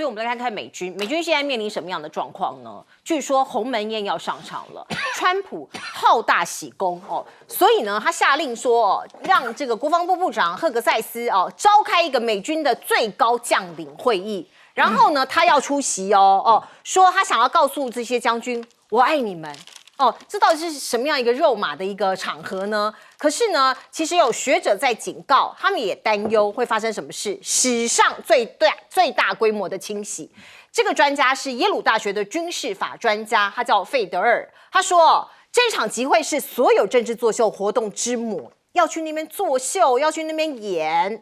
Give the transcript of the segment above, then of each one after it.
所以我们来看看美军。美军现在面临什么样的状况呢？据说鸿门宴要上场了，川普好大喜功哦，所以呢，他下令说让这个国防部部长赫格塞斯召开一个美军的最高将领会议，然后呢，他要出席说他想要告诉这些将军，我爱你们。这到底是什么样一个肉麻的一个场合呢？可是呢，其实有学者在警告，他们也担忧会发生什么事，史上最大规模的清洗。这个专家是耶鲁大学的军事法专家，他叫费德尔。他说，这场集会是所有政治作秀活动之母，要去那边作秀，要去那边演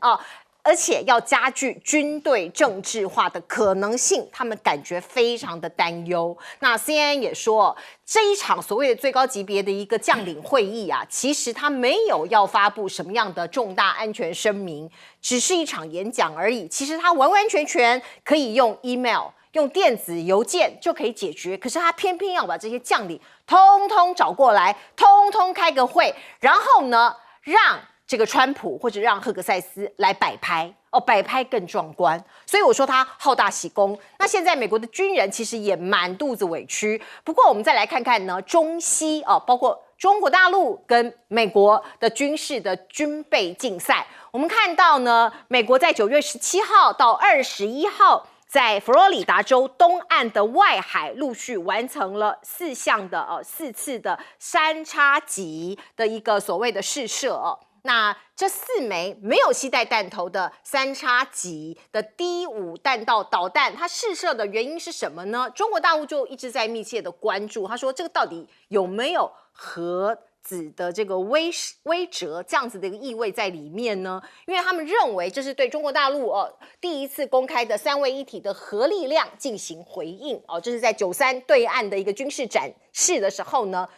而且要加剧军队政治化的可能性，他们感觉非常的担忧。那 CNN 也说，这一场所谓的最高级别的一个将领会议啊，其实他没有要发布什么样的重大安全声明，只是一场演讲而已。其实他完完全全可以用 email、用电子邮件就可以解决，可是他偏偏要把这些将领通通找过来，通通开个会，然后呢，让这个川普或者让赫格塞斯来摆拍摆拍更壮观，所以我说他好大喜功。那现在美国的军人其实也满肚子委屈。不过我们再来看看呢，中西包括中国大陆跟美国的军事的军备竞赛，我们看到呢，美国在9月17号到21号。在佛罗里达州东岸的外海陆续完成了4次的三叉戟的一个所谓的试射那这4枚没有携带弹头的三叉戟的第5弹道导弹，它试射的原因是什么呢？中国大陆就一直在密切的关注，他说这个到底有没有核子的这个威慑这样子的一个意味在里面呢？因为他们认为这是对中国大陆第一次公开的3位一体的核力量进行回应这是在93对岸的一个军事展示的时候呢，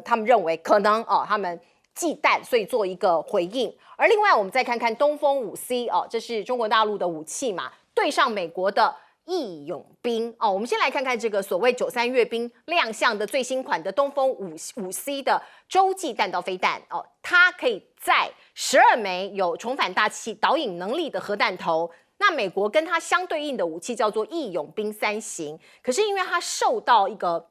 他们认为可能他们忌惮，所以做一个回应。而另外我们再看看东风5C 这是中国大陆的武器嘛，对上美国的义勇兵我们先来看看这个所谓93阅兵亮相的最新款的东风5C 的洲际弹道飞弹它可以载12枚有重返大气导引能力的核弹头。那美国跟它相对应的武器叫做义勇兵3型，可是因为它受到一个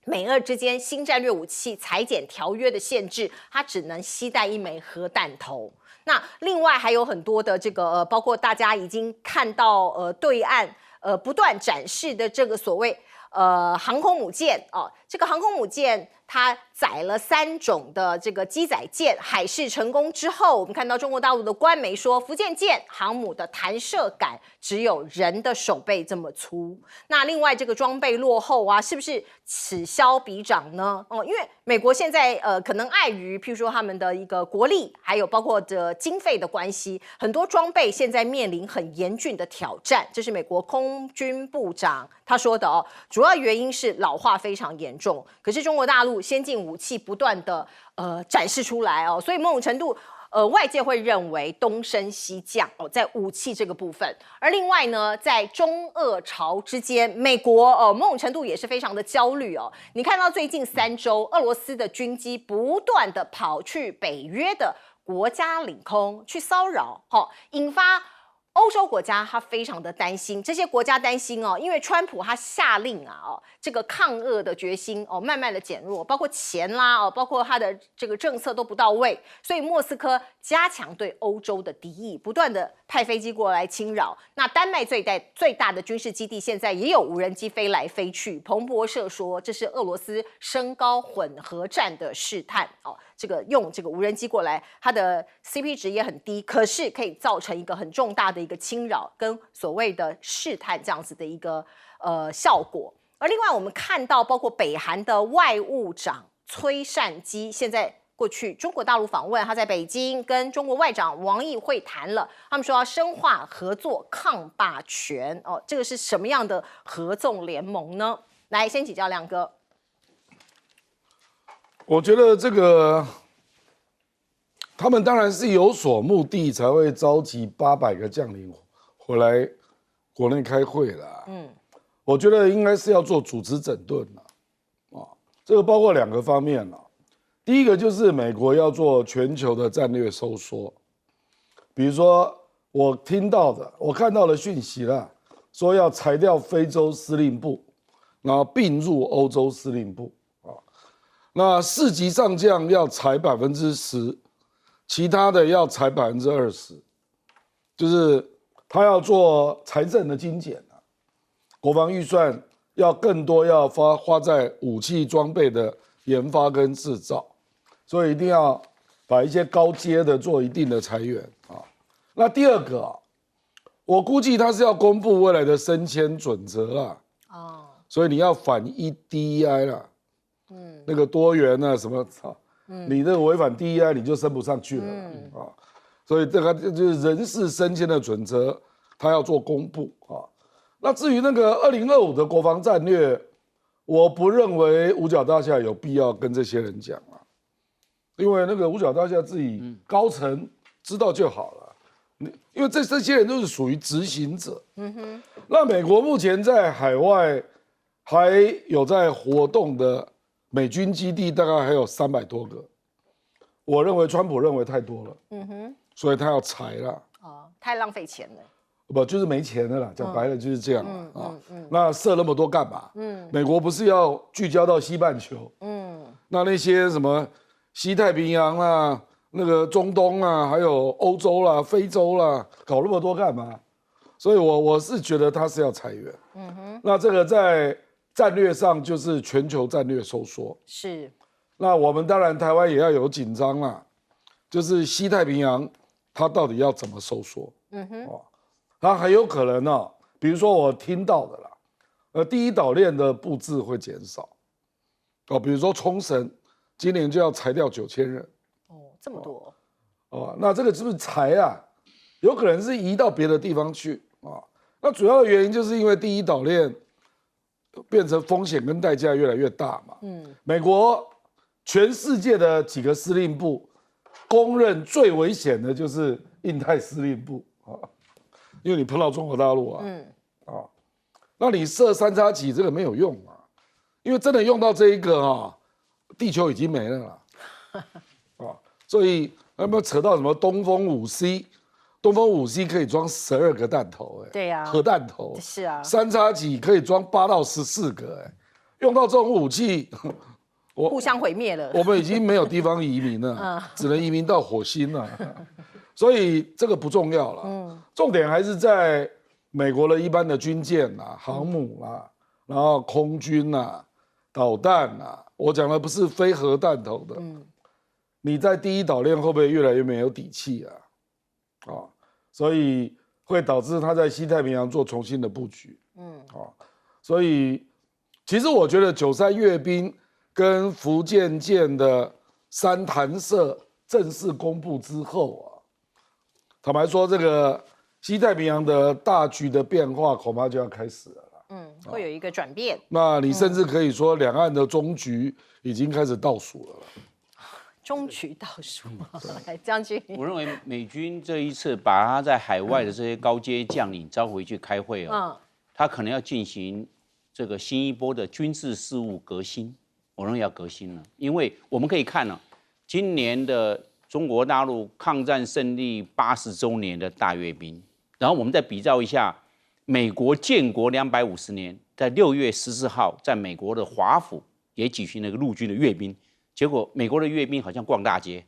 美俄之间新战略武器裁减条约的限制，它只能携带1枚核弹头。那另外还有很多的这个包括大家已经看到对岸不断展示的这个所谓航空母舰这个航空母舰它载了3种的这个机载舰，海试成功之后，我们看到中国大陆的官媒说，福建舰航母的弹射杆只有人的手背这么粗。那另外这个装备落后是不是此消彼长呢？因为美国现在可能碍于譬如说他们的一个国力，还有包括的经费的关系，很多装备现在面临很严峻的挑战。这是美国空军部长他说的主要原因是老化非常严重。可是中国大陆先进武器不断的展示出来所以某种程度外界会认为东升西降在武器这个部分。而另外呢，在中俄朝之间，美国某种程度也是非常的焦虑你看到最近3周，俄罗斯的军机不断的跑去北约的国家领空去骚扰引发欧洲国家他非常的担心，这些国家担心因为川普他下令这个抗俄的决心慢慢的减弱，包括钱啦包括他的这个政策都不到位，所以莫斯科加强对欧洲的敌意，不断的派飞机过来侵扰。那丹麦最大的军事基地现在也有无人机飞来飞去，彭博社说这是俄罗斯升高混合战的试探这个用这个无人机过来，它的 CP 值也很低，可是可以造成一个很重大的一个侵扰跟所谓的试探这样子的一个效果。而另外我们看到包括北韩的外务长崔善基现在过去中国大陆访问，他在北京跟中国外长王毅会谈了，他们说要深化合作抗霸权这个是什么样的合纵联盟呢？来先请教亮哥。我觉得这个他们当然是有所目的才会召集800个将领回来国内开会啦。我觉得应该是要做组织整顿这个包括2个方面第一个就是美国要做全球的战略收缩，比如说我看到的讯息啦，说要裁掉非洲司令部，然后并入欧洲司令部啊。那4级上将要裁10%，其他的要裁20%，就是他要做财政的精简啊，国防预算要更多要花在武器装备的研发跟制造，所以一定要把一些高阶的做一定的裁员啊。那第二个啊，我估计他是要公布未来的升迁准则啦，所以你要反 DEI 啦，那个多元啊什么，你这个违反 DEI 你就升不上去了啊，所以这个就是人事升迁的准则，他要做公布啊。那至于那个2025的国防战略，我不认为五角大厦有必要跟这些人讲啊，因为那个五角大厦自己高层知道就好了。因为这些人都是属于执行者。那美国目前在海外还有在活动的美军基地，大概还有300多个。我认为川普认为太多了，所以他要裁了。太浪费钱了。不，就是没钱了啦，讲白了就是这样啊。那设那么多干嘛？美国不是要聚焦到西半球？那些什么西太平洋啦、那个中东啊，还有欧洲啦、非洲啦，搞那么多干嘛？所以我是觉得他是要裁员。那这个在战略上就是全球战略收缩。是。那我们当然台湾也要有紧张啦，就是西太平洋它到底要怎么收缩？它很有可能啊，比如说我听到的啦，第一岛链的布置会减少。比如说冲绳今年就要裁掉9000人。这么多那这个是不是裁啊？有可能是移到别的地方去啊。那主要的原因就是因为第一岛链变成风险跟代价越来越大嘛。美国全世界的几个司令部公认最危险的就是印太司令部啊，因为你碰到中国大陆啊，那你射3叉戟这个没有用啊，因为真的用到这一个啊，地球已经没了啦。所以有没有扯到什么东风5C？东风5C 可以装12个弹头，对呀，核弹头是啊，3叉戟可以装8到14个，用到这种武器，互相毁灭了。我们已经没有地方移民了，只能移民到火星了。所以这个不重要了，重点还是在美国的一般的军舰啦、航母啦，然后空军啦、导弹啦，我讲的不是非核弹头的。你在第一岛链会不会越来越没有底气啊？所以会导致他在西太平洋做重新的布局。所以其实我觉得93阅兵跟福建舰的3弹射正式公布之后啊，坦白说，这个西太平洋的大局的变化恐怕就要开始了啦。会有一个转变。那你甚至可以说，两岸的终局已经开始倒数了。终局倒数，来将军。我认为美军这一次把他在海外的这些高阶将领召回去开会他可能要进行这个新一波的军事事务革新。我认为要革新了，因为我们可以看今年的中国大陆抗战胜利80周年的大阅兵，然后我们再比照一下美国建国250年，在6月14号，在美国的华府也举行了个陆军的阅兵。结果美国的阅兵好像逛大街，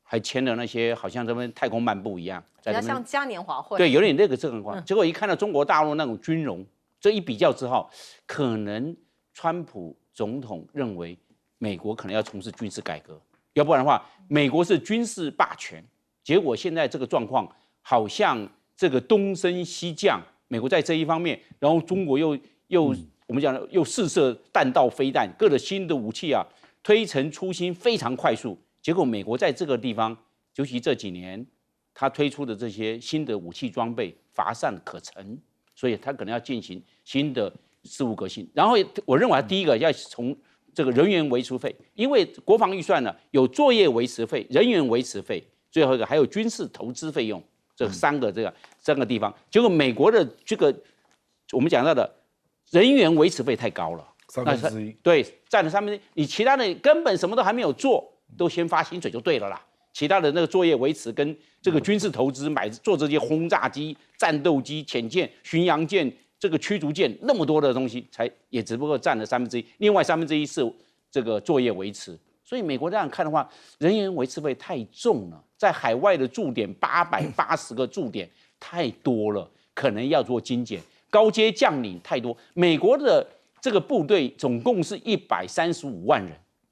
还签了那些好像他们太空漫步一样，比较像嘉年华会。对，有点那个情况。结果一看到中国大陆那种军容，这一比较之后，可能川普总统认为美国可能要从事军事改革，要不然的话，美国是军事霸权。结果现在这个状况好像这个东升西降，美国在这一方面，然后中国又我们讲的又试射弹道飞弹，各种新的武器推陈出新非常快速，结果美国在这个地方，尤其这几年，他推出的这些新的武器装备乏善可陈，所以他可能要进行新的事务革新。然后我认为他第一个要从这个人员维持费，因为国防预算有作业维持费、人员维持费，最后一个还有军事投资费用，这三个地方。结果美国的这个我们讲到的人员维持费太高了。1/3，对，占了1/3，你其他的根本什么都还没有做，都先发薪水就对了啦。其他的那个作业维持跟这个军事投资做这些轰炸机、战斗机、潜舰、巡洋舰、这个驱逐舰那么多的东西，也只不过占了1/3，另外1/3是这个作业维持。所以美国这样看的话，人员维持费太重了，在海外的驻点880个驻点太多了，可能要做精简。高阶将领太多，美国的这个部队总共是135万人，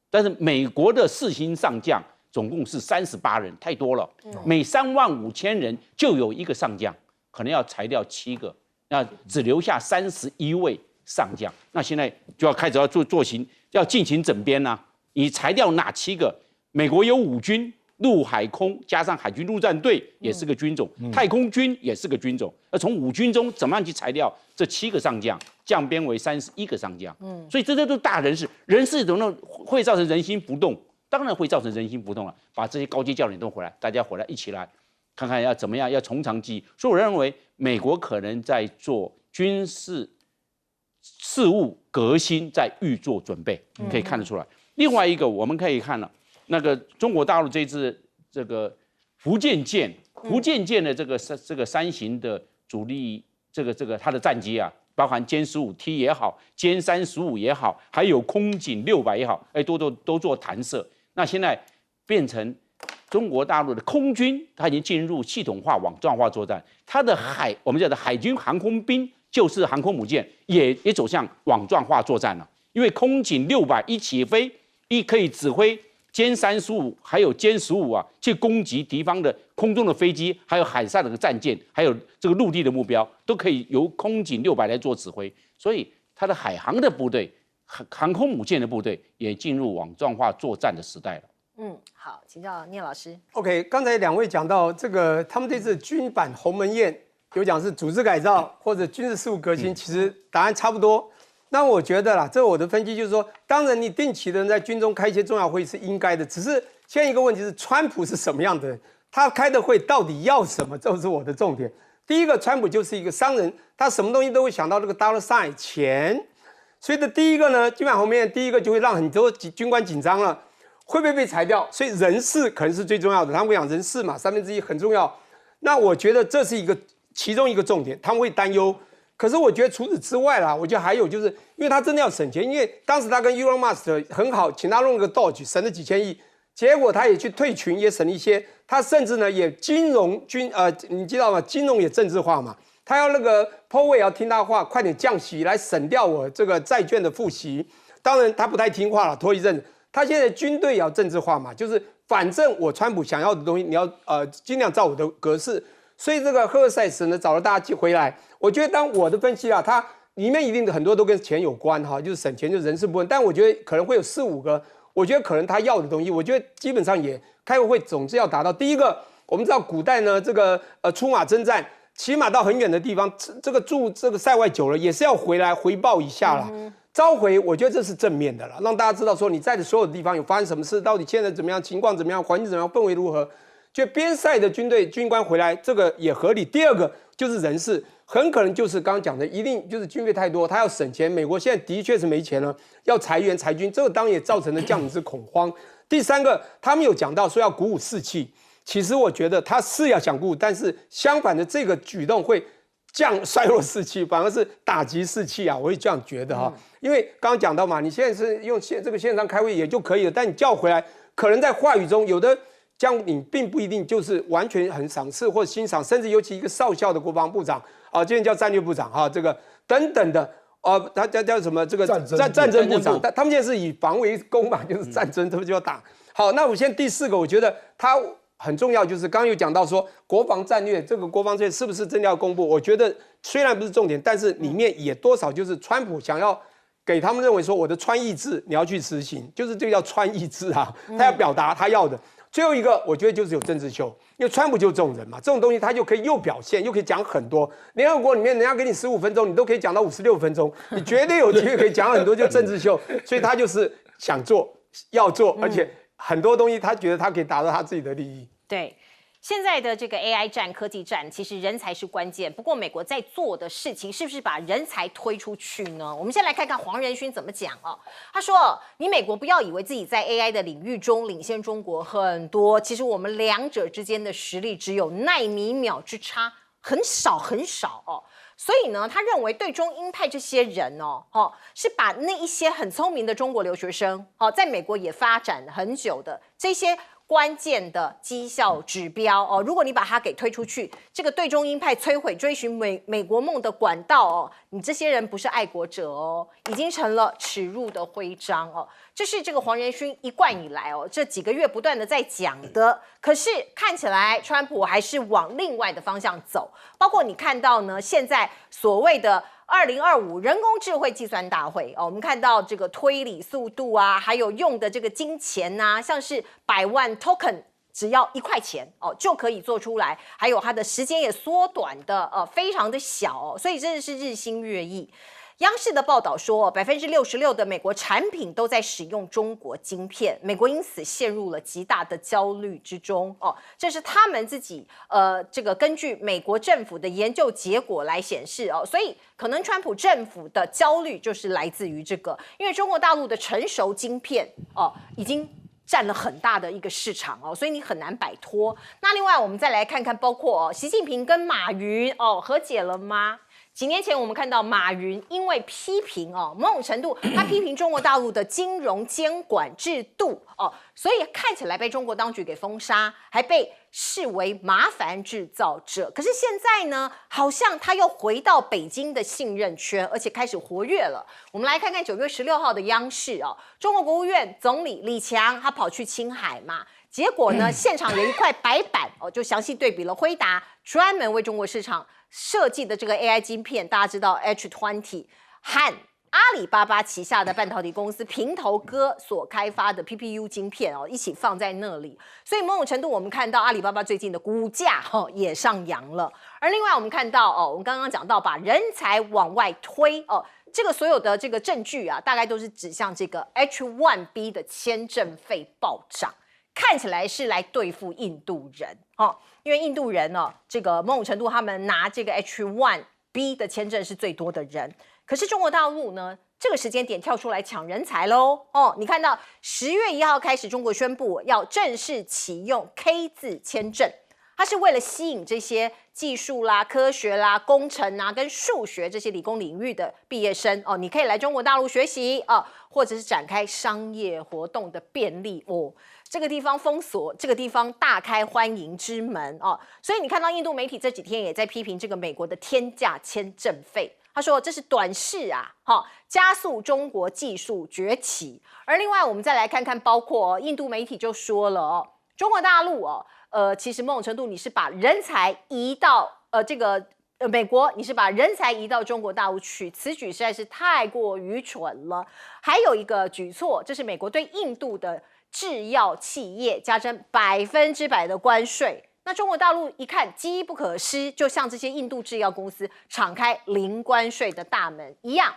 但是美国的4星上将总共是38人，太多了。每35000人就有1个上将，可能要裁掉7个，那只留下31位上将。那现在就要开始要要进行整编啦。你裁掉哪7个？美国有5军，陆海空加上海军陆战队也是个军种，太空军也是个军种。而从5军中怎么样去裁掉这7个上将，降编为31个上将？所以这些都大人事，人事怎么会造成人心不动？当然会造成人心不动了。把这些高阶将领都回来，大家回来一起来看看要怎么样，要从长计议。所以我认为美国可能在做军事事务革新，在预做准备，可以看得出来。另外一个我们可以看了，那个中国大陆这支这个福建舰的这个3型的主力这个它的战机啊，包含歼15T 也好，歼35也好，还有空警600也好，都做弹射。那现在变成中国大陆的空军，它已经进入系统化、网状化作战。它的我们叫的海军航空兵，就是航空母舰，也走向网状化作战了。因为空警600一起飞，可以指挥歼35还有歼15啊，去攻击敌方的空中的飞机，还有海上的战舰，还有这个陆地的目标，都可以由空警600来做指挥。所以它的海航的部队、航空母舰的部队也进入网状化作战的时代了。好，请教聂老师。OK， 刚才2位讲到这个，他们这次军版鸿门宴有讲是组织改造或者军事事务革新，其实答案差不多。那我觉得啦，这我的分析就是说，当然你定期的在军中开一些重要会议是应该的，只是现在一个问题是，川普是什么样的人？他开的会到底要什么？这是我的重点。第一个，川普就是一个商人，他什么东西都会想到这个 dollar sign 钱。所以的第一个呢，军版鸿门宴第一个就会让很多军官紧张了，会不会被裁掉？所以人事可能是最重要的。他们会讲人事嘛，1/3很重要。那我觉得这是其中一个重点，他们会担忧。可是我觉得除此之外啦，我觉得还有就是，因为他真的要省钱，因为当时他跟 Elon Musk 很好，请他弄了个 Doge， 省了几千亿，结果他也去退群，也省了一些。他甚至呢也你知道吗？金融也政治化嘛，他要那个 Powell 也要听他话，快点降息来省掉我这个债券的付息。当然他不太听话了，拖一阵子。他现在军队也要政治化嘛，就是反正我川普想要的东西，你要尽量照我的格式。所以这个赫塞斯呢找了大家回来，我觉得当我的分析啊，它里面一定很多都跟钱有关哈，就是省钱，就是人事部分。但我觉得可能会有4、5个，我觉得可能他要的东西，我觉得基本上也开会总之要达到。第一个，我们知道古代呢，这个出马征战，起码到很远的地方，这个住这个塞外久了，也是要回来回报一下啦。召回，我觉得这是正面的了，让大家知道说你在的所有的地方有发生什么事，到底现在怎么样，情况怎么样，环境怎么样，氛围如何。就边塞的军官回来，这个也合理。第二个就是人事，很可能就是刚刚讲的，一定就是军费太多，他要省钱。美国现在的确是没钱了，要裁员裁军，这个当然也造成了将领之恐慌。第三个，他们有讲到说要鼓舞士气，其实我觉得他是要想鼓舞，但是相反的这个举动会衰弱士气，反而是打击士气啊，我会这样觉得哈。因为刚刚讲到嘛，你现在是用这个线上开会也就可以了，但你叫回来，可能在话语中有的。将领并不一定就是完全很赏识或欣赏，甚至尤其一个少校的国防部长啊，今天叫战略部长哈，这个等等的他叫什么？这个战争部长，他们现在是以防为攻嘛，就是战争，他们就要打。好，那我现在第4个，我觉得他很重要，就是刚刚有讲到说国防战略，这个国防战略是不是真的要公布？我觉得虽然不是重点，但是里面也多少就是川普想要给他们认为说我的川意志你要去实行，就是这个叫川意志啊，他要表达他要的。最后一个，我觉得就是有政治秀，因为川普就是这种人嘛，这种东西他就可以又表现，又可以讲很多。联合国里面人家给你15分钟，你都可以讲到56分钟，你绝对有机会可以讲很多，就政治秀。所以他就是想做，要做，而且很多东西他觉得他可以达到他自己的利益。对。现在的这个 AI 战、科技战，其实人才是关键。不过，美国在做的事情是不是把人才推出去呢？我们先来看看黄仁勋怎么讲哦。他说：“你美国不要以为自己在 AI 的领域中领先中国很多，其实我们两者之间的实力只有奈米秒之差，很少很少哦。”所以呢，他认为对中鹰派这些人是把那一些很聪明的中国留学生，在美国也发展很久的这些关键的绩效指标如果你把它给推出去，这个对中鹰派摧毁追寻美国梦的管道你这些人不是爱国者已经成了耻辱的徽章这是这个黄仁勋一贯以来这几个月不断的在讲的。可是看起来川普还是往另外的方向走，包括你看到呢，现在所谓的2025人工智慧计算大会我们看到这个推理速度啊，还有用的这个金钱啊，像是100万 token 只要1块钱就可以做出来，还有它的时间也缩短的非常的小所以真的是日新月异。央视的报道说，66%的美国产品都在使用中国晶片，美国因此陷入了极大的焦虑之中这是他们自己这个根据美国政府的研究结果来显示所以可能川普政府的焦虑就是来自于这个，因为中国大陆的成熟晶片已经占了很大的一个市场所以你很难摆脱。那另外我们再来看看，包括习近平跟马云和解了吗？几年前我们看到马云因为批评某种程度他批评中国大陆的金融监管制度所以看起来被中国当局给封杀，还被视为麻烦制造者。可是现在呢，好像他又回到北京的信任圈，而且开始活跃了。我们来看看9月16号的央视中国国务院总理李强他跑去青海嘛，结果呢现场有一块白板就详细对比了辉达专门为中国市场设计的这个 AI 晶片，大家知道 H20 和阿里巴巴旗下的半导体公司平头哥所开发的 PPU 晶片一起放在那里，所以某种程度我们看到阿里巴巴最近的股价也上扬了。而另外我们看到我们刚刚讲到把人才往外推这个所有的这个证据大概都是指向这个 H1B 的签证费暴涨，看起来是来对付印度人因为印度人这个某种程度他们拿这个 H1B 的签证是最多的人，可是中国大陆呢这个时间点跳出来抢人才喽你看到10月1号开始，中国宣布要正式启用 K 字签证，它是为了吸引这些技术啦、科学啦、工程啊跟数学这些理工领域的毕业生你可以来中国大陆学习或者是展开商业活动的便利这个地方封锁，这个地方大开欢迎之门所以你看到印度媒体这几天也在批评这个美国的天价签证费，他说这是短视加速中国技术崛起。而另外我们再来看看，包括印度媒体就说了中国大陆其实某种程度你是把人才移到美国，你是把人才移到中国大陆去，此举实在是太过愚蠢了。还有一个举措，这是美国对印度的制药企业加征100%的关税。那中国大陆一看机不可失，就向这些印度制药公司敞开零关税的大门一样，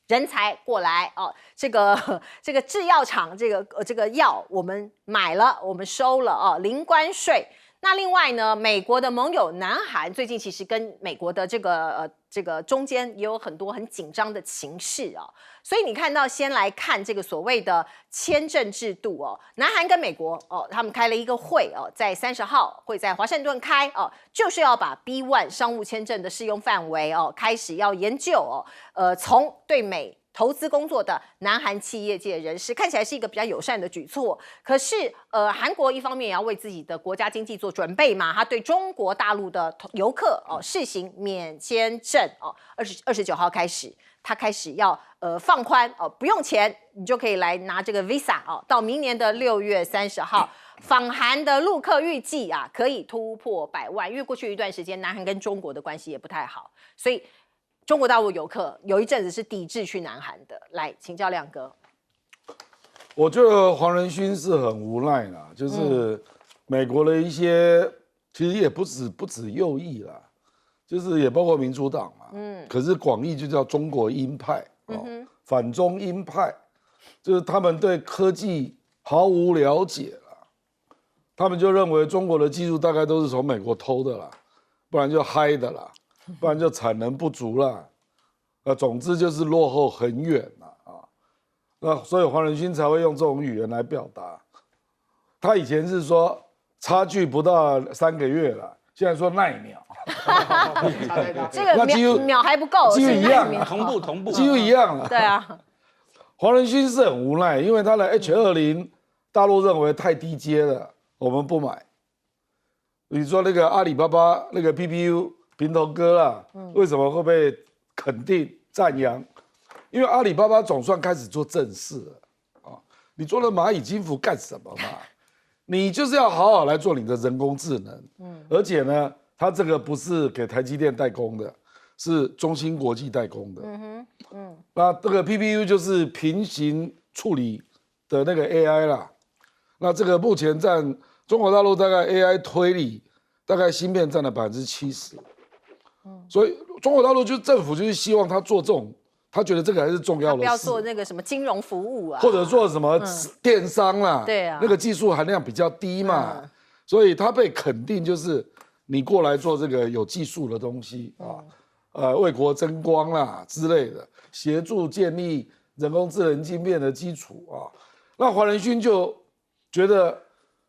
人才过来这个制药厂这个药我们买了，我们收了零关税。那另外呢，美国的盟友南韩最近其实跟美国的这个中间也有很多很紧张的情势所以你看到先来看这个所谓的签证制度南韩跟美国他们开了一个会在30号会在华盛顿开就是要把 B1 商务签证的适用范围开始要研究从对美投资工作的南韩企业界人士，看起来是一个比较友善的举措。可是，韩国一方面也要为自己的国家经济做准备嘛，他对中国大陆的游客试行免签证29号开始，他开始要放宽不用钱，你就可以来拿这个 Visa 到明年的6月30号。访韩的陆客预计可以突破100万，因为过去一段时间南韩跟中国的关系也不太好，所以中国大陆游客有一阵子是抵制去南韩的。来请教亮哥。我觉得黄仁勋是很无奈啦，就是美国的一些其实也不止右翼啦，就是也包括民主党嘛，可是广义就叫中国鹰派反中鹰派，就是他们对科技毫无了解啦，他们就认为中国的技术大概都是从美国偷的啦，不然就嗨的啦，不然就产能不足啦，总之就是落后很远啦那所以黄仁勋才会用这种语言来表达。他以前是说差距不到3个月了，现在说那一秒，这个那几乎秒还不够，几乎一样是同步，几乎一样了。对啊，黄仁勋是很无奈，因为他的 H20大陆认为太低阶了，我们不买。你说那个阿里巴巴那个 PPU 平头哥啦，为什么会被肯定赞扬？因为阿里巴巴总算开始做正事了啊！你做了蚂蚁金服干什么嘛？你就是要好好来做你的人工智能，而且呢，它这个不是给台积电代工的，是中芯国际代工的，那这个 PPU 就是平行处理的那个 AI 啦，那这个目前占中国大陆大概 AI 推理大概芯片占了70%，所以中国大陆就政府就是希望他做这种。他觉得这个还是重要的事，不要做那个什么金融服务啊，或者做什么电商啦，对啊，那个技术含量比较低嘛，所以他被肯定就是你过来做这个有技术的东西啊，为国争光啦之类的，协助建立人工智能晶片的基础啊。那黄仁勋就觉得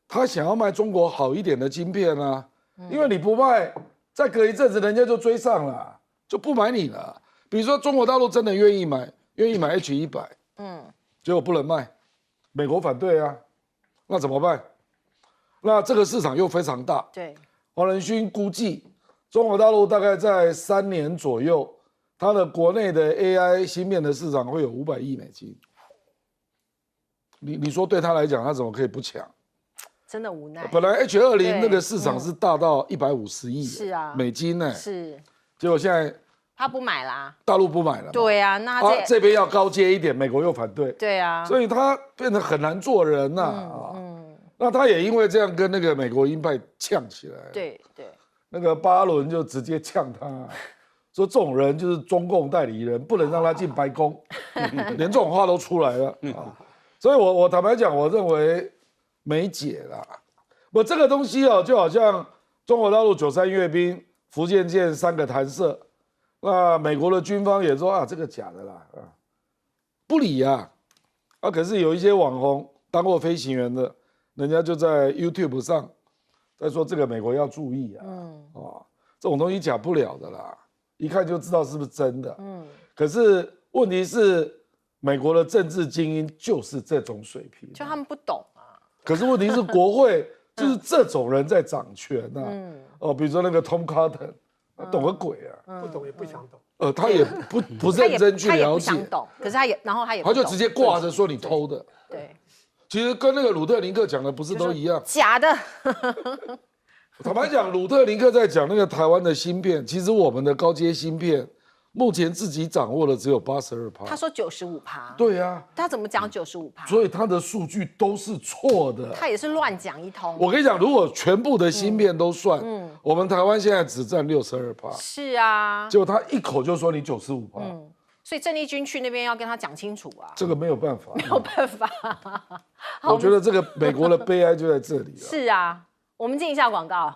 他想要卖中国好一点的晶片啊，因为你不卖，再隔一阵子人家就追上了，就不买你了。比如说中国大陆真的愿意买 H100，结果不能卖，美国反对啊，那怎么办？那这个市场又非常大。对，黄仁勋估计中国大陆大概在3年左右，它的国内的 AI 芯片的市场会有500亿美金。你说对他来讲，他怎么可以不抢？真的无奈。本来 H20那个市场是大到150亿是啊美金呢，是，结果现在他不买啦。大陆不买了，对啊，那这边要高阶一点，美国又反对，对啊，所以他变得很难做人呐。那他也因为这样跟那个美国鹰派呛起来，对，那个巴伦就直接呛他，说这种人就是中共代理人，不能让他进白宫，连这种话都出来了啊。所以我坦白讲，我认为没解啦。我这个东西就好像中国大陆93阅兵、福建舰3个弹射。那美国的军方也说啊，这个假的啦，不理啊，可是有一些网红当过飞行员的，人家就在 YouTube 上在说这个美国要注意啊，这种东西假不了的啦，一看就知道是不是真的，可是问题是美国的政治精英就是这种水平，就他们不懂啊，可是问题是国会就是这种人在掌权啊，比如说那个 Tom Cotton。懂个鬼啊！不懂也不想懂。他也不认真去了解，他也不想懂，可是他也他就直接挂着说你偷的。对，其实跟那个鲁特林克讲的不是都一样？假的。坦白讲，鲁特林克在讲那个台湾的芯片，其实我们的高阶芯片目前自己掌握的只有82%。他说95%。对啊，他怎么讲95%？所以他的数据都是错的。他也是乱讲一通。我跟你讲，如果全部的芯片都算，我们台湾现在只占62%。是啊。结果他一口就说你95%。所以郑丽君去那边要跟他讲清楚啊。这个没有办法。没有办法。我觉得这个美国的悲哀就在这里了。是啊，我们进一下广告。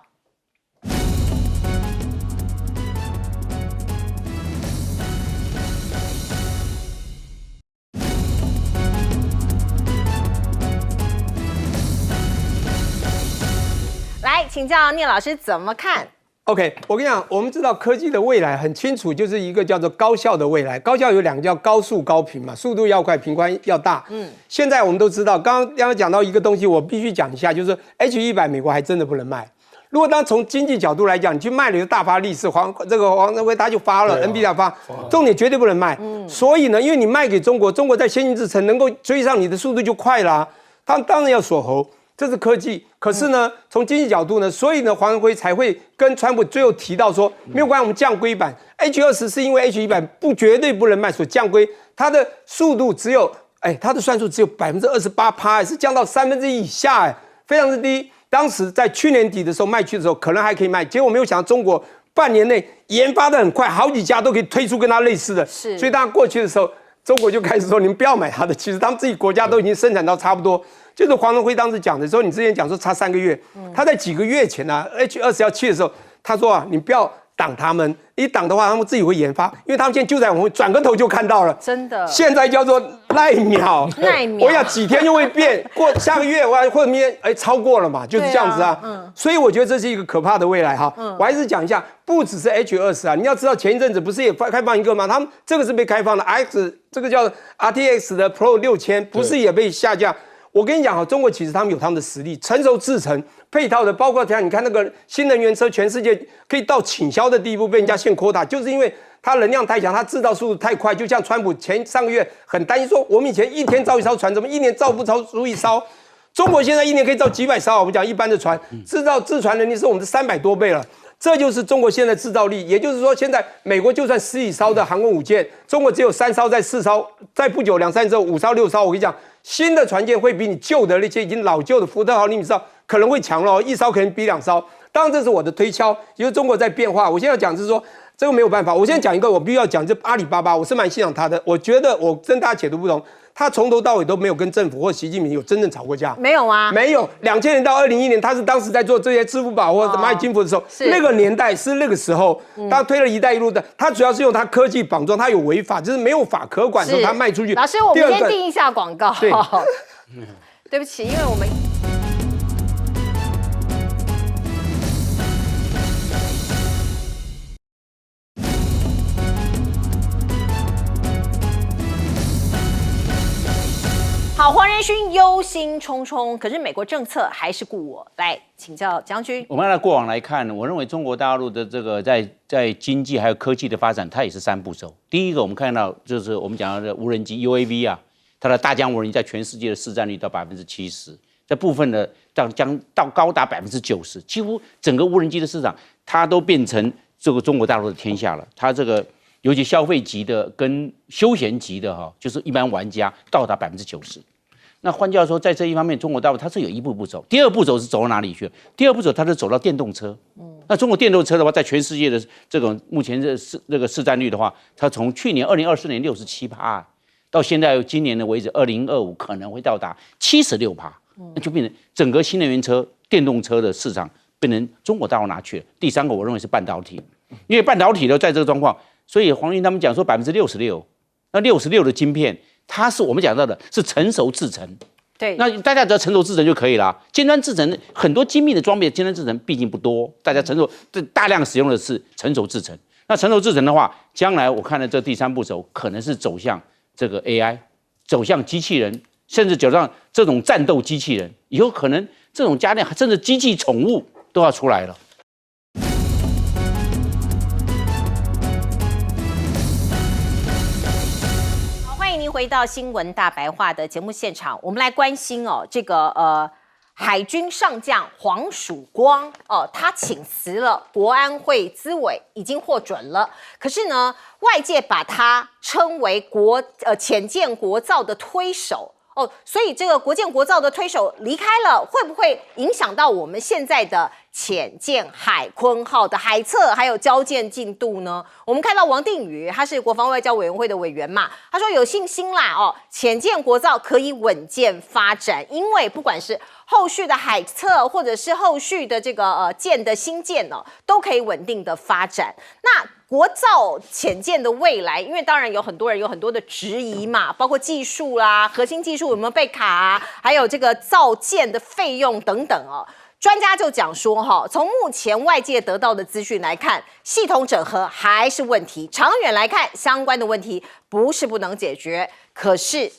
来，请教聂老师怎么看？OK， 我跟你讲，我们知道科技的未来很清楚，就是一个叫做高效的未来。高效有2个，叫高速高频嘛，速度要快，频宽要大。现在我们都知道，刚刚讲到一个东西，我必须讲一下，就是 H100美国还真的不能卖。如果当从经济角度来讲，你去卖了就大发利市，黄仁辉他就发了 ，NVIDIA 发，重点绝对不能卖。所以呢，因为你卖给中国，中国在先进制程能够追上你的速度就快啦，他当然要锁喉。这是科技，可是呢，从经济角度呢，所以呢，黄仁辉才会跟川普最后提到说，没有关系，我们降规版 H20是因为 H100绝对不能卖，所降规，它的速度只有，它的算术只有28%，是降到1/3以下，非常之低。当时在去年底的时候卖去的时候，可能还可以卖，结果没有想到中国半年内研发的很快，好几家都可以推出跟它类似的，所以当过去的时候，中国就开始说你们不要买它的，其实他们自己国家都已经生产到差不多。就是黄仁辉当时讲的时候，你之前讲说差3个月，他在几个月前啊 H20要去的时候，他说啊，你不要挡他们，一挡的话，他们自己会研发，因为他们现在就在我们转个头就看到了，真的。现在叫做赖秒，我要几天就会变，过下个月或者明天超过了嘛，就是这样子啊。所以我觉得这是一个可怕的未来哈。我还是讲一下，不只是 H20啊，你要知道前一阵子不是也开放一个吗？他们这个是被开放的 ，X 这个叫 RTX 的 Pro 6000，不是也被下架？我跟你讲哈，中国其实他们有他们的实力，成熟制程配套的，包括像你看那个新能源车，全世界可以到倾销的地步，被人家限 quota，就是因为它能量太强，它制造速度太快。就像川普上个月很担心说，我们以前一天造一艘船，怎么一年造不出一艘？中国现在一年可以造几百艘，我们讲一般的船，制船能力是我们的300多倍了。这就是中国现在制造力，也就是说，现在美国就算10几艘的航空母舰，中国只有3艘在4艘，在不久2、3年之后5艘、6艘，我跟你讲，新的船舰会比你旧的那些已经老旧的福特号、尼米兹号可能会强了，一艘可能比2艘。当然这是我的推敲，因为中国在变化。我现在要讲就是说，这个没有办法。我现在讲一个，我必须要讲，这阿里巴巴，我是蛮欣赏他的。我觉得我跟大家解读不同。他从头到尾都没有跟政府或习近平有真正吵过架，没有啊，没有。2000年到2001年，他是当时在做这些支付宝或者蚂蚁金服的时候，那个年代是那个时候，他推了一带一路的，他主要是用他科技绑桩，他有违法，就是没有法可管的时候，他卖出去。老师，我们先定一下广告。对，对不起，因为我们。好，黄仁勋忧心忡忡，可是美国政策还是顾我。来请教将军。我们按照过往来看，我认为中国大陆的这个在经济还有科技的发展，它也是3步走。第一个，我们看到就是我们讲的无人机 UAV 啊，它的大疆无人机在全世界的市占率到70%，在部分的到高达90%，几乎整个无人机的市场，它都变成这个中国大陆的天下了。它这个尤其消费级的跟休闲级的哈，就是一般玩家到达90%。那换句话说，在这一方面，中国大陆它是有一步步走。第二步走是走到哪里去？第二步走它是走到电动车。那中国电动车的话，在全世界的这种目前的这个市占率的话，它从去年2024年67%，到现在今年的为止，2025可能会到达76%，那就变成整个新能源车、电动车的市场变成中国大陆拿去了。第三个，我认为是半导体，因为半导体的在这个状况，所以黄云他们讲说66%，那66%的晶片。它是我们讲到的是成熟制程，对，那大家只要成熟制程就可以了。尖端制程很多精密的装备，尖端制程毕竟不多，大家大量使用的是成熟制程。那成熟制程的话，将来我看的这第3步走可能是走向这个 AI， 走向机器人，甚至走向这种战斗机器人，以后可能这种家电甚至机器宠物都要出来了。欢迎您回到新闻大白话的节目现场，我们来关心这个海军上将黄曙光他请辞了国安会资委，已经获准了。可是呢，外界把他称为潜舰国造的推手所以这个国建国造的推手离开了，会不会影响到我们现在的潜舰海鲲号的海测还有交舰进度呢？我们看到王定宇，他是国防外交委员会的委员嘛，他说有信心啦潜舰国造可以稳健发展，因为不管是后续的海测或者是后续的这个舰的新舰都可以稳定的发展。那国造潜舰的未来，因为当然有很多人有很多的质疑嘛，包括技术啦、核心技术有没有被卡还有这个造舰的费用等等专家就讲说从目前外界得到的资讯来看，系统整合还是问题，长远来看相关的问题不是不能解决，可是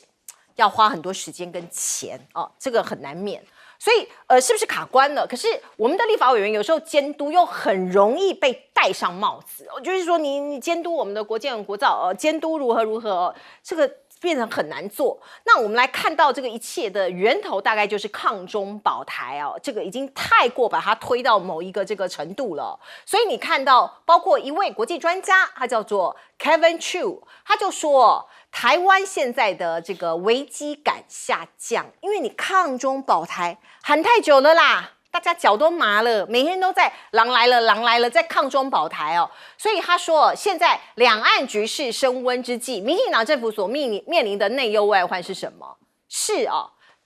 要花很多时间跟钱这个很难免。所以是不是卡关了？可是我们的立法委员有时候监督又很容易被戴上帽子就是说你监督我们的国建国造监督如何这个变成很难做。那我们来看到这个一切的源头，大概就是抗中保台这个已经太过把它推到某一个这个程度了。所以你看到，包括一位国际专家，他叫做 Kevin Chu， 他就说台湾现在的这个危机感下降，因为你抗中保台喊太久了啦。大家脚都麻了，每天都在狼来了，狼来了，在抗中保台所以他说，现在两岸局势升温之际，民进党政府所面临的内忧外患是什么？是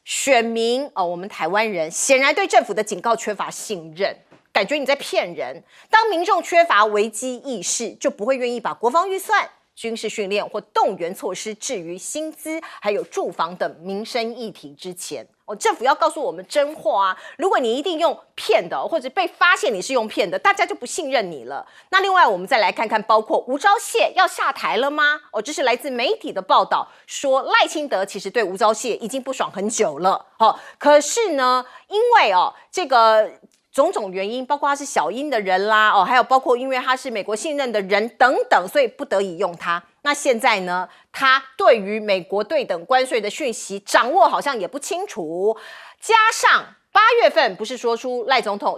选民我们台湾人显然对政府的警告缺乏信任，感觉你在骗人。当民众缺乏危机意识，就不会愿意把国防预算军事训练或动员措施置于薪资还有住房等民生议题之前。政府要告诉我们真话啊！如果你一定用骗的，或者被发现你是用骗的，大家就不信任你了。那另外，我们再来看看，包括吴钊燮要下台了吗？这是来自媒体的报道，说赖清德其实对吴钊燮已经不爽很久了。可是呢，因为这个种种原因，包括他是小英的人啦，还有包括因为他是美国信任的人等等，所以不得已用他。那现在呢，他对于美国对等关税的讯息掌握好像也不清楚，加上8月份不是说出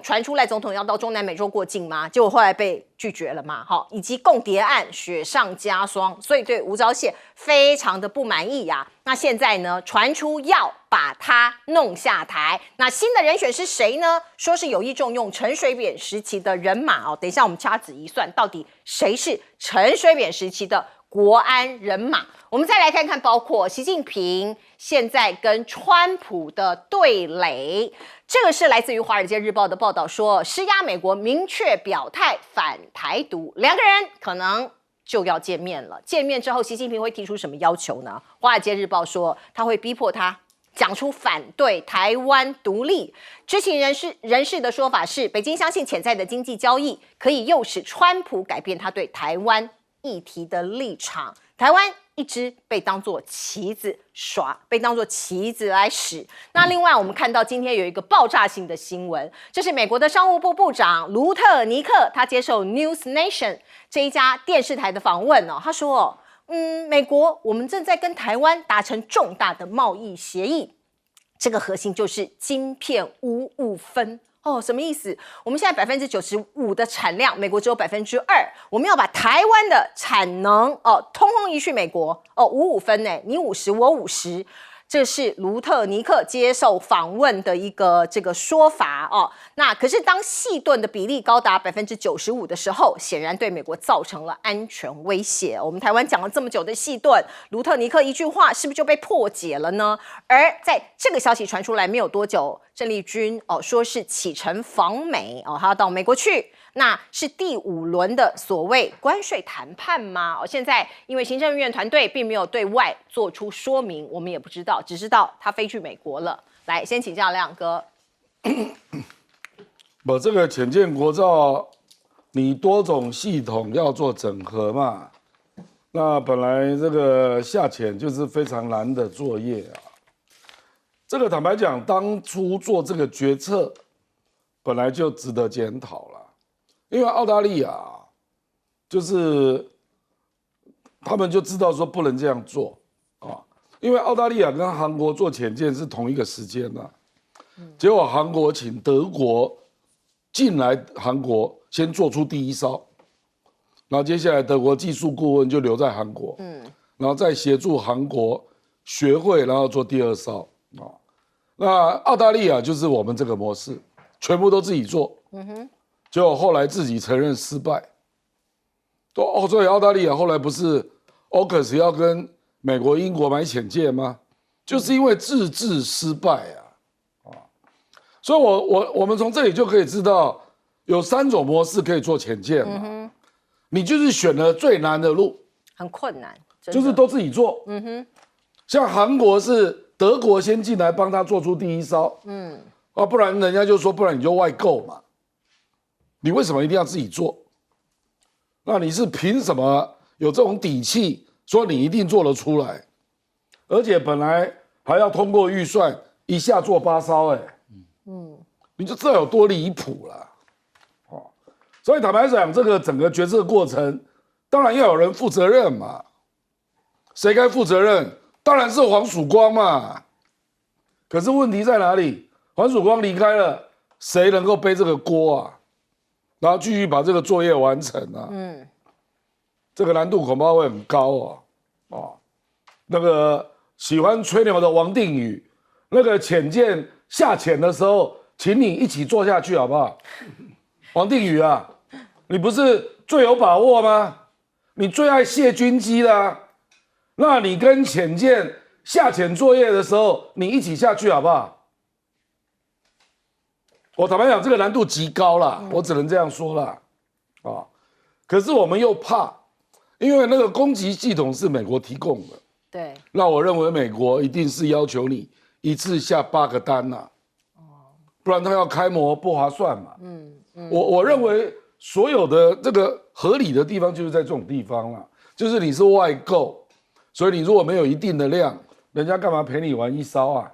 传出赖总统要到中南美洲过境吗？结果后来被拒绝了嘛，以及共谍案雪上加霜，所以对吴钊燮非常的不满意呀。那现在呢，传出要把他弄下台，那新的人选是谁呢？说是有意重用陈水扁时期的人马等一下我们掐指一算，到底谁是陈水扁时期的国安人马？我们再来看看，包括习近平现在跟川普的对垒，这个是来自于《华尔街日报》的报道说，施压美国明确表态反台独，两个人可能就要见面了。见面之后，习近平会提出什么要求呢？《华尔街日报》说，他会逼迫他讲出反对台湾独立。知情人士的说法是，北京相信潜在的经济交易可以诱使川普改变他对台湾议题的立场。台湾一直被当作棋子被当作棋子来使。那另外，我们看到今天有一个爆炸性的新闻，这是美国的商务部部长卢特尼克，他接受 News Nation 这一家电视台的访问他说美国我们正在跟台湾达成重大的贸易协议，这个核心就是晶片5.5分。什么意思？我们现在95%的产量，美国只有2%，我们要把台湾的产能通通移去美国5.5分呢，你50我50。这是卢特尼克接受访问的一个这个说法那可是当细盾的比例高达95%的时候，显然对美国造成了安全威胁。我们台湾讲了这么久的细盾，卢特尼克一句话是不是就被破解了呢？而在这个消息传出来没有多久，郑丽君说是启程访美他要到美国去。那是第5轮的所谓关税谈判吗？现在因为行政院团队并没有对外做出说明，我们也不知道，只知道他飞去美国了。来，先请教亮哥。这个潜舰国造，你多种系统要做整合嘛？那本来这个下潜就是非常难的作业这个坦白讲，当初做这个决策，本来就值得检讨了。因为澳大利亚就是他们就知道说不能这样做因为澳大利亚跟韩国做潜舰是同一个时间结果韩国请德国进来，韩国先做出第1艘，然后接下来德国技术顾问就留在韩国，然后再协助韩国学会，然后做第2艘那澳大利亚就是我们这个模式，全部都自己做，结果后来自己承认失败，所以澳大利亚后来不是 AUKUS 要跟美国、英国买潜舰吗？就是因为自制失败所以我们从这里就可以知道，有3种模式可以做潜舰嘛。你就是选了最难的路，很困难，就是都自己做。像韩国是德国先进来帮他做出第1艘，不然人家就说，不然你就外购嘛。你为什么一定要自己做？那你是凭什么有这种底气说你一定做得出来？而且本来还要通过预算，一下做8艘你就知道有多离谱了所以坦白讲，这个整个决策过程，当然要有人负责任嘛。谁该负责任？当然是黄曙光嘛。可是问题在哪里？黄曙光离开了，谁能够背这个锅然后继续把这个作业完成这个难度恐怕会很高那个喜欢吹牛的王定宇，那个潜舰下潜的时候，请你一起做下去好不好？王定宇你不是最有把握吗？你最爱卸军机的那你跟潜舰下潜作业的时候，你一起下去好不好？我坦白讲，这个难度极高啦，我只能这样说啦可是我们又怕，因为那个攻击系统是美国提供的。对，那我认为美国一定是要求你一次下8个单呐，不然他要开模不划算嘛。我认为所有的这个合理的地方就是在这种地方啦，就是你是外购，所以你如果没有一定的量，人家干嘛陪你玩1艘啊？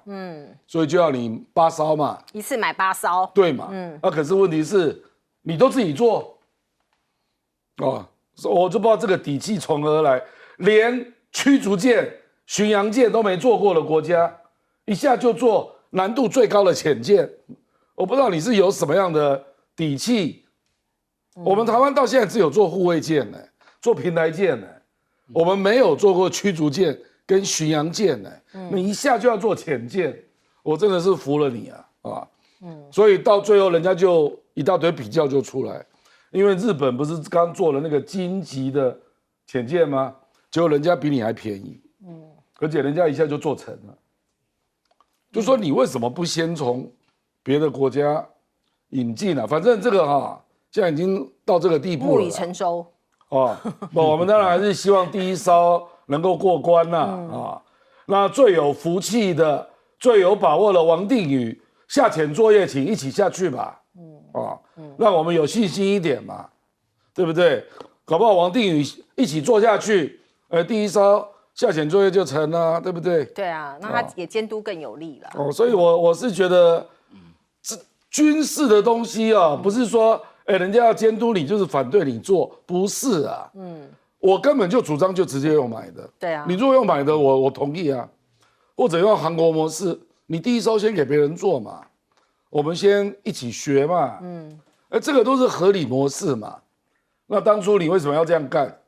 所以就要你8艘嘛，一次买8艘，对嘛？那可是问题是，你都自己做，我就不知道这个底气从何而来，连驱逐舰、巡洋舰都没做过的国家，一下就做难度最高的潜舰，我不知道你是有什么样的底气。我们台湾到现在只有做护卫舰呢，做平台舰呢，我们没有做过驱逐舰跟巡洋舰呢。你一下就要做潜舰，我真的是服了你啊！所以到最后人家就一大堆比较就出来，因为日本不是刚做了那个金级的潜舰吗？结果人家比你还便宜，而且人家一下就做成了。就说你为什么不先从别的国家引进啊？反正这个现在已经到这个地步了，木已成舟。我们当然还是希望第一艘能够过关呐。那最有福气的、最有把握的王定宇下潜作业，请一起下去吧。让我们有信心一点嘛，对不对？搞不好王定宇一起做下去，第一艘下潜作业就成了，对不对？对啊，那他也监督更有力了。所以我是觉得，军事的东西不是说，人家要监督你就是反对你做，不是啊。我根本就主张就直接用买的。对啊，你如果用买的，我同意啊。或者用韩国模式，你第一艘先给别人做嘛，我们先一起学嘛。这个都是合理模式嘛。那当初你为什么要这样干？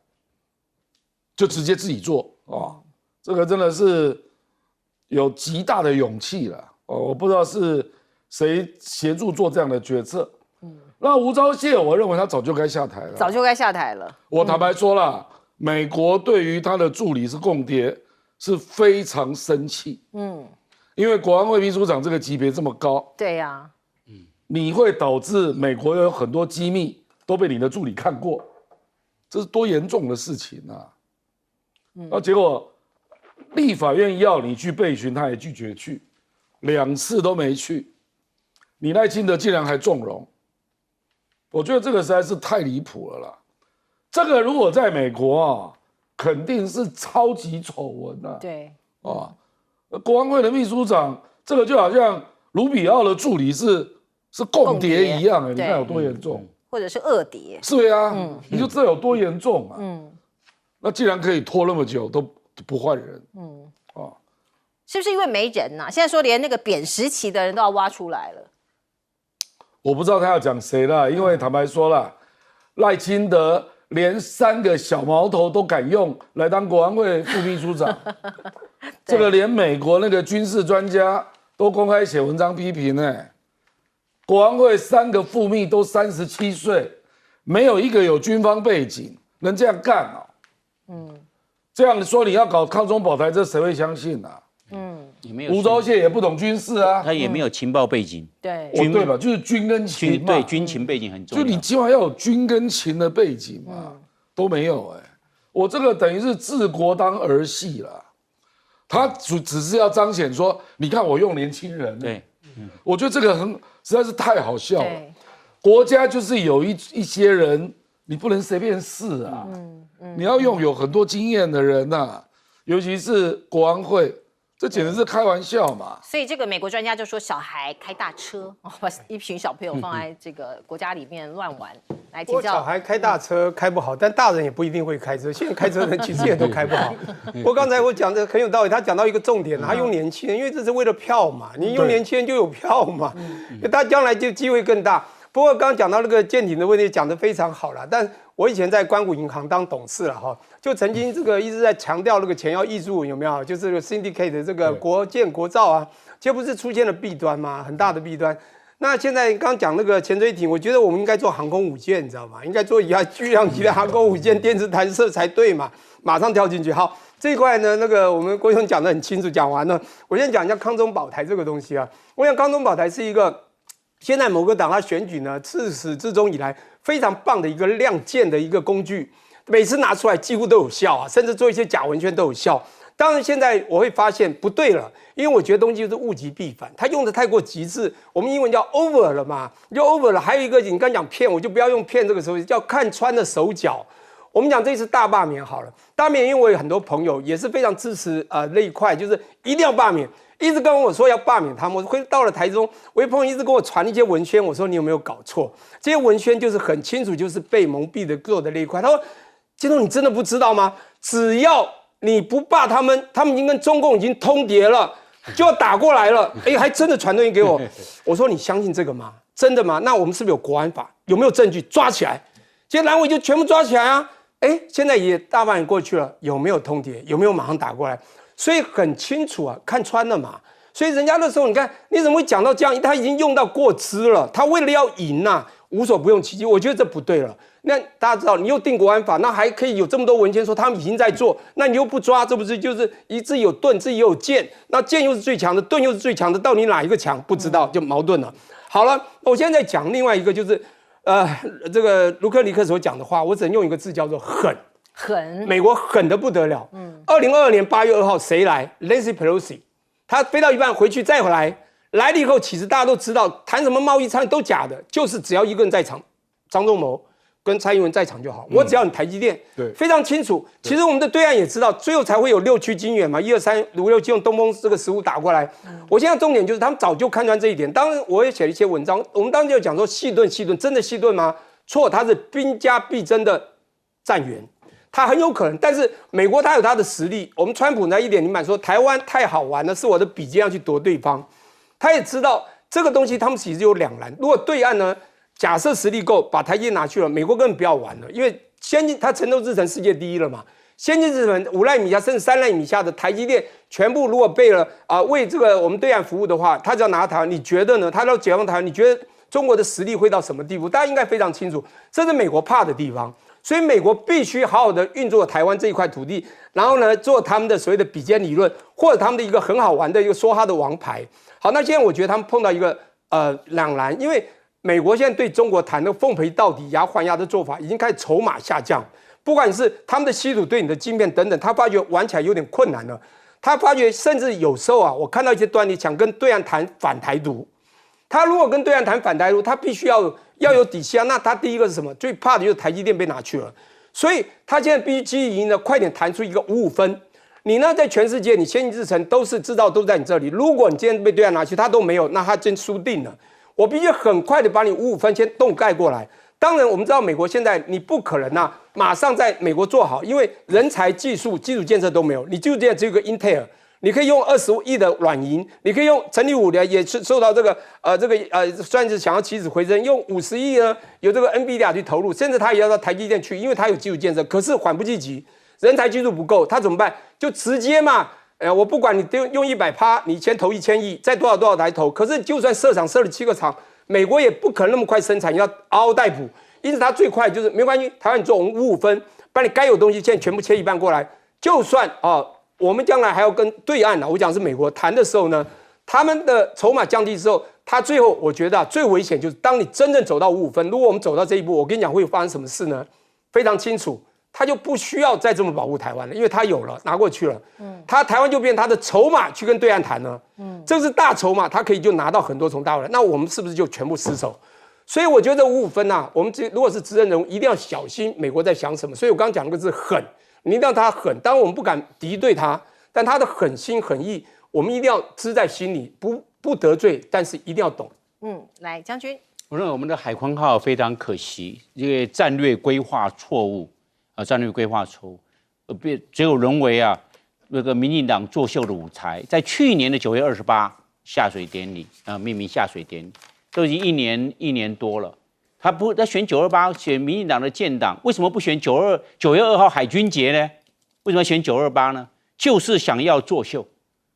就直接自己做这个真的是有极大的勇气了我不知道是谁协助做这样的决策。那吴钊燮，我认为他早就该下台了，早就该下台了。我坦白说了，美国对于他的助理是共谍是非常生气。因为国安会秘书长这个级别这么高，对呀，你会导致美国有很多机密都被你的助理看过，这是多严重的事情啊！那结果立法院要你去备询，他也拒绝去，2次都没去。你赖清德竟然还纵容，我觉得这个实在是太离谱了啦！这个如果在美国肯定是超级丑闻啊！对国安会的秘书长，这个就好像卢比奥的助理是共谍一样，你看有多严重？或者是恶谍？是啊，你就知道有多严重啊！那既然可以拖那么久都不换人，是不是因为没人现在说连那个扁时期的人都要挖出来了。我不知道他要讲谁啦，因为坦白说啦，赖清德连3个小毛头都敢用来当国安会副秘书长，这个连美国那个军事专家都公开写文章批评国安会3个副秘都37岁，没有一个有军方背景，能这样干这样说你要搞抗中保台，这谁会相信啊？也没有吴钊燮也不懂军事啊，他也没有情报背景，对对吧？就是军跟情嘛，对军情背景很重要。就你起码要有军跟情的背景嘛，都没有我这个等于是治国当儿戏了。他只是要彰显说，你看我用年轻人，对，我觉得这个实在是太好笑了。国家就是有一些人，你不能随便试啊，你要用有很多经验的人尤其是国安会。这简直是开玩笑嘛！所以这个美国专家就说，小孩开大车，把一群小朋友放在这个国家里面乱玩，来请教。小孩开大车开不好，但大人也不一定会开车。现在开车的人其实也都开不好。我刚才讲的很有道理，他讲到一个重点，他用年轻人，因为这是为了票嘛，你用年轻人就有票嘛，他将来就机会更大。不过刚刚讲到那个舰艇的问题，讲得非常好了。但我以前在官股银行当董事了就曾经这个一直在强调那个钱要挹注，有没有？就是这个 syndicate 的这个国建国造这不是出现了弊端吗？很大的弊端。那现在刚讲那个潜水艇，我觉得我们应该做航空母舰，你知道吗？应该做巨量级的航空母舰电磁弹射才对嘛，马上跳进去。好，这一块呢，那个我们郭兄讲得很清楚，讲完了，我先讲一下康中保台这个东西我想康中保台是一个。现在某个党他选举呢，自始至终以来非常棒的一个亮剑的一个工具。每次拿出来几乎都有效啊，甚至做一些假文宣都有效。当然，现在我会发现不对了，因为我觉得东西就是物极必反，它用的太过极致，我们英文叫 over 了嘛，就 over 了。还有一个，你刚讲骗，我就不要用骗这个手，叫看穿的手脚。我们讲这次大罢免好了，大罢免，因为我有很多朋友也是非常支持那一块，就是一定要罢免，一直跟我说要罢免他们。我到了台中，我有朋友一直跟我传一些文宣，我说你有没有搞错？这些文宣就是很清楚，就是被蒙蔽的做的那一块。他说：“金东，你真的不知道吗？只要你不罢他们，他们已经跟中共已经通牒了，就要打过来了。哎，还真的传东西给我。我说你相信这个吗？真的吗？那我们是不是有国安法？有没有证据？抓起来。结果蓝委就全部抓起来啊。”哎，现在也大半年过去了，有没有通牒？有没有马上打过来？所以很清楚啊，看穿了嘛。所以人家那时候，你看你怎么会讲到这样？他已经用到过之了，他为了要赢呐，无所不用其极。我觉得这不对了。那大家知道，你又定国安法，那还可以有这么多文件说他们已经在做，那你又不抓，这不是就是自己有盾，自己有剑？那剑又是最强的，盾又是最强的，到底哪一个强？不知道，就矛盾了。好了，我现在讲另外一个就是。这个卢克尼克所讲的话，我只能用一个字叫做狠。狠，美国狠得不得了。2022年8月2号谁来 ？Nancy Pelosi， 他飞到一半回去再回来，来了以后，其实大家都知道，谈什么贸易倡议都假的，就是只要一个人在场，张忠谋跟蔡英文在场就好。我只要你台积电，对，非常清楚。其实我们的对岸也知道，最后才会有6区金援嘛，1、2、3、5、6区用东风这个15打过来。我现在重点就是他们早就看穿这一点。当然，我也写了一些文章，我们当时就讲说细盾，真的细盾吗？错，它是兵家必争的战援，它很有可能。但是美国它有它的实力，我们川普呢1.0版说台湾太好玩了，是我的笔尖要去夺对方。他也知道这个东西，他们其实有两难。如果对岸呢？假设实力够，把台积电拿去了，美国根本不要玩了，因为先进它成熟制程世界第一了嘛。先进制程5奈米以下甚至3奈米以下的台积电，全部如果被了为这个我们对岸服务的话，他只要拿到台湾，你觉得呢？他要解放台湾，你觉得中国的实力会到什么地步？大家应该非常清楚，这是美国怕的地方。所以美国必须好好的运作台湾这一块土地，然后呢，做他们的所谓的比肩理论，或者他们的一个很好玩的一个说哈的王牌。好，那现在我觉得他们碰到一个两难，因为美国现在对中国谈的奉陪到底、牙还牙的做法，已经开始筹码下降。不管是他们的稀土对你的晶片等等，他发觉玩起来有点困难了。他发觉甚至有时候我看到一些端倪，想跟对岸谈反台独。他如果跟对岸谈反台独，他必须要有底气啊。那他第一个是什么？最怕的就是台积电被拿去了。所以他现在必须积极赢的，快点谈出一个55分。你呢，在全世界，你先进制程都是制造都在你这里。如果你今天被对岸拿去，他都没有，那他真输定了。我必须很快的把你55分先洞盖过来。当然，我们知道美国现在你不可能马上在美国做好，因为人才、技术、基础建设都没有。你基础建设只有个 Intel， 你可以用25亿的软银，你可以用陈立武的也是受到这个算是想要起死回生，用50亿呢有这个 NVIDIA 去投入，甚至他也要到台积电去，因为他有基础建设，可是缓不济急，人才技术不够，他怎么办？就直接嘛。我不管你用100%，你先投1000亿，再多少台投。可是就算设厂设了7个厂，美国也不可能那么快生产，要嗷嗷待哺。因此它最快就是没关系，台湾你做我们55分，把你该有东西现在全部切一半过来。就算我们将来还要跟对岸我讲是美国谈的时候呢，他们的筹码降低之后，他最后我觉得最危险就是当你真正走到55分，如果我们走到这一步，我跟你讲会发生什么事呢？非常清楚。他就不需要再这么保护台湾了，因为他有了拿过去了，他台湾就变他的筹码去跟对岸谈了，这是大筹码，他可以就拿到很多从大陆来，那我们是不是就全部失手？所以我觉得55分我们如果是执政人物，一定要小心美国在想什么。所以我刚刚讲那个字狠，你一定要他狠，当然我们不敢敌对他，但他的狠心狠意，我们一定要知在心里，不得罪，但是一定要懂。来将军，我认为我们的海鲲号非常可惜，因为战略规划错误。战略规划错误，结果沦为那个民进党作秀的舞台。在去年的9月28下水典礼命名下水典礼，都已经一年多了。他选928，选民进党的建党，为什么不选9月2号海军节呢？为什么要选928呢？就是想要作秀，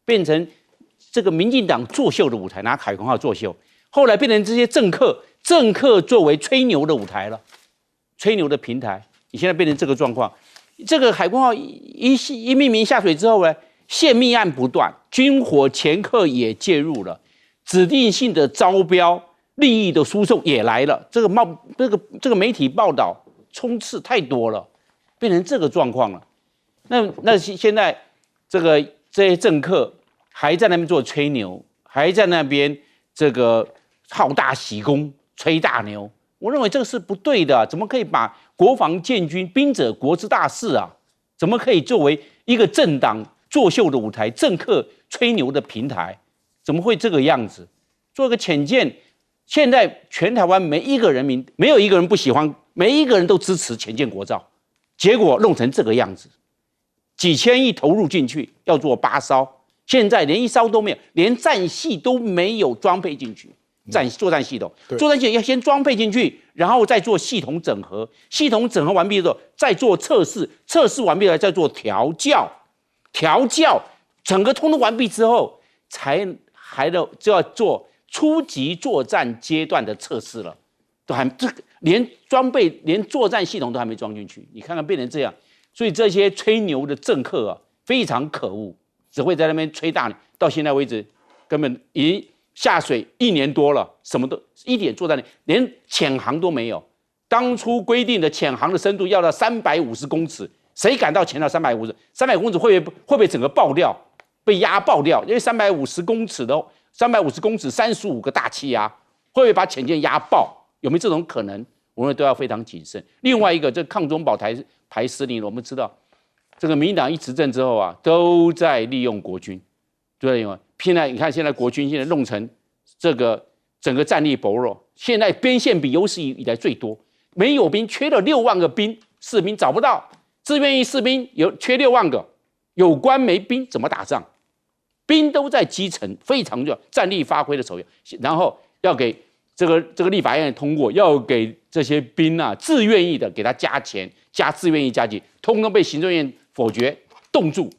变成这个民进党作秀的舞台，拿海鲲号作秀。后来变成这些政客作为吹牛的舞台了，吹牛的平台。你现在变成这个状况，这个海鲲号一命名下水之后呢，泄密案不断，军火掮客也介入了，指定性的招标、利益的输送也来了。这个媒体报道充斥太多了，变成这个状况了。那现在这些政客还在那边做吹牛，还在那边这个好大喜功、吹大牛。我认为这个是不对的，怎么可以把国防建军，兵者国之大事啊？怎么可以作为一个政党作秀的舞台，政客吹牛的平台？怎么会这个样子？做个浅见，现在全台湾每一个人民没有一个人不喜欢，每一个人都支持浅见国造，结果弄成这个样子，几千亿投入进去，要做8艘，现在连1艘都没有，连战系都没有装配进去。作战系统，作战系统要先装配进去，然后再做系统整合，系统整合完毕之后再做测试，测试完毕了再做调教，整个通通完毕之后，就要做初级作战阶段的测试了，连装备连作战系统都还没装进去，你看看变成这样，所以这些吹牛的政客啊非常可恶，只会在那边吹大牛，到现在为止根本已经下水1年多了，什么都一点作战力，连潜航都没有。当初规定的潜航的深度要到350公尺，谁敢到潜到350公尺会不会整个爆掉，被压爆掉？因为350公尺35个大气压，会不会把潜舰压爆？有没有这种可能？我们都要非常谨慎。另外一个，这抗中保台排司令，我们知道，这个民进党一执政之后啊，都在利用国军，对吗？现在你看，现在国军现在弄成这个整个战力薄弱，现在边线比有史以来最多，没有兵，缺了6万个士兵找不到，志愿役士兵缺6万个，有官没兵怎么打仗？兵都在基层，非常重要，战力发挥的首要，然后要给这个立法院通过，要给这些兵啊自愿役的给他加钱，加自愿役加级，通通被行政院否决冻住。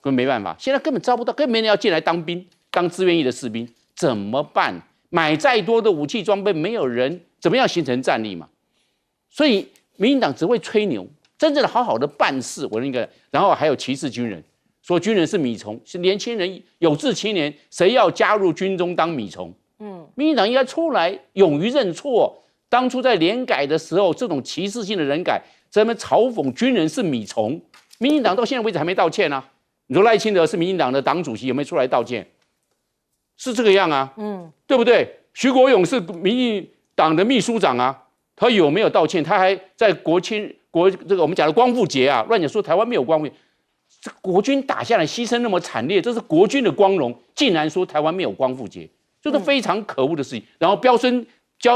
根本没办法，现在根本招不到，根本没人要进来当兵，当志愿役的士兵怎么办？买再多的武器装备，没有人怎么样形成战力嘛？所以民进党只会吹牛，真正的好好的办事，我那个，然后还有歧视军人，说军人是米虫，是年轻人有志青年，谁要加入军中当米虫？民进党应该出来勇于认错。当初在联改的时候，这种歧视性的人改，在那边嘲讽军人是米虫，民进党到现在为止还没道歉啊。你说赖清德是民进党的党主席，有没有出来道歉？是这个样啊，对不对？徐国勇是民进党的秘书长啊，他有没有道歉？他还在这个我们讲的光复节啊，乱讲说台湾没有光复节，这国军打下来牺牲那么惨烈，这是国军的光荣，竟然说台湾没有光复节，这是非常可恶的事情。然后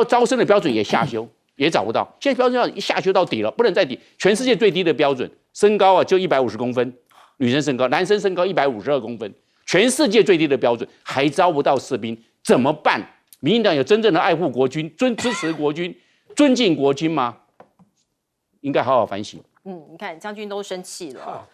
招生的标准也下修，也找不到，现在标准要下修到底了，不能再低，全世界最低的标准，身高啊就150公分。女生身高，男生身高152公分，全世界最低的标准，还招不到士兵，怎么办？民进党有真正的爱护国军、支持国军、尊敬国军吗？应该好好反省。你看将军都生气了。